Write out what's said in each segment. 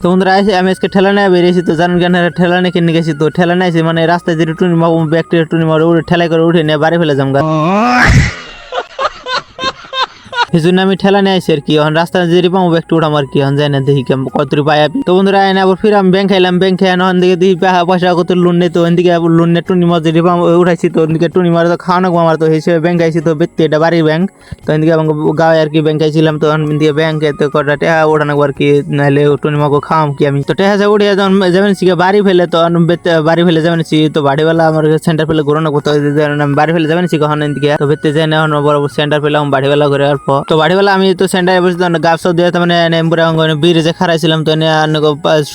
তো বন্ধুরা আমি আজকে ঠেলা নিয়ে বেরিয়েছি। তো জানেন কেন ঠেলা নিয়ে কিনে গেছি? তো ঠেলা নিয়েছি মানে রাস্তায় যে টুনি মারবো ব্যাকটেরিয়া টুনি মারো ঠেলাই করে উঠে নিয়ে বাড়ি ফেলে যাম। এই জন্য আমি ঠেলা নিয়ে আসি আর কি। এখন রাস্তায় যে পাবো একটু উঠাম আর কি। এখন যাই না দেখি কত পাই। তো বন্ধুরা আইনে আবার ফির আমি ব্যাংক খাইলাম। ব্যাংক খাই ওখান দিকে দেখি পয়সা কত লোন নেই। তো ওদিকে লোন নিয়ে টুনি মার যে উঠাইছি। তো ওদিকে টুনি মারে তো খাওয়ানো আমার তো হিসেবে ব্যাংক আইছি। তো বেততে এটা বাড়ির ব্যাংক। তো এদিকে আমার গাঁয়ে আর কি ব্যাংক আইছিলাম। তো দিয়ে ব্যাংকে তো কটা টেহা ওঠানো আর কি। নাহলে টুনি মাকে খাওয়াম কি আমি। তো টেহা উঠিয়ে যখন যাবেন শিখে বাড়ি ফেলে তো বাড়ি ফেলে যাবেন তো বাড়িওয়ালা আমার সেন্টার ফেলে ঘুরানো করতে আমি বাড়ি ফেলে যাবেন শিখে ওখানে দিকে। তো বেতে যাই না বড় সেন্টার পেলাম বাড়িওয়ালা করে অল্প। তো বাড়িওয়ালা আমি তো সেন্টারে বসে গাছ সব দিয়ে মানে এম্বুরে ব্রিজে খারাইছিলাম। তো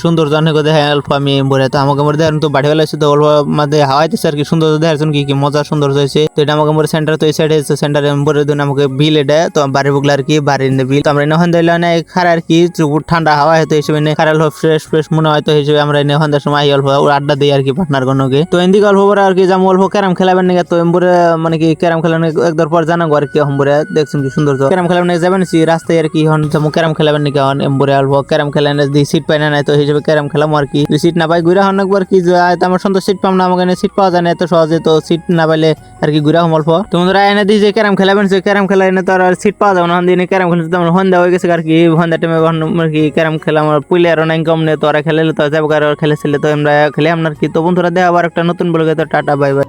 সুন্দর জনক দেখে অল্প আমি এম্বুরে। তো আমাকে মধ্যে দেখেন তো বাড়িওয়ালা এসে তো অল্প মধ্যে হাওয়াইতেছে আর কি। সুন্দর দেখাচ্ছেন কি মজা সুন্দর হয়েছে। তো এটা আমাকে মোর সেন্টার তো এই সাইডে সেন্টার এম্বুরে দিন আমাকে বিল এটা তো বাড়ি বুকলা আর কি বাড়ির বিল। তো আমরা এখন দিলে অনেক খারা আর কি ঠান্ডা হাওয়া হয়তো হিসেবে খারাল ফ্রেশ ফ্রেশ মনে হয়। তো হিসেবে আমরা এখন সময় অল্প আড্ডা দিই আর কি পার্টনার গণকে। তো এদিকে অল্প আর কি যেমন অল্প ক্যারাম খেলাবেন নাকি। তো এম্বুরে মানে কি ক্যারাম খেলানো একদর পর জানাবো আর কি। এম্বুরে দেখছেন কি সুন্দর ক্যারাম খেলাবেন যাবেন রাস্তায় আর কি। এখন যেমন ক্যারাম খেলাবেন নাকি এখন এম্বুরে অল্প ক্যারাম খেলেন দিয়ে সিট পাই না নাই। তো হিসেবে ক্যারাম খেলাম আর কি। সিট না পাই ঘুরে হন একবার কি আমার সন্ধ্যা সিট পাম না। আমাকে সিট পাওয়া যায় না এত সহজে। তো সিট না পাইলে আর কি ঘুরে হম অল্প। তো বন্ধুরা এনে দিয়ে যে ক্যারাম খেলাবেন সে ক্যারাম খেলা এনে তো আর সিট পাওয়া যাবে না। দিনে ক্যারাম খেলতে তো সন্ধ্যা হয়ে গেছে আর কি। সন্ধ্যা টাইমে আর কি ক্যারাম খেলা আমার পুলে আর নাই কম নেই। তো ওরা খেলে তো যাবো খেলেছিল তো আমরা খেলে আপনার কি। তো বন্ধুরা দেখা আবার একটা নতুন বলে তো টাটা বাই বাই।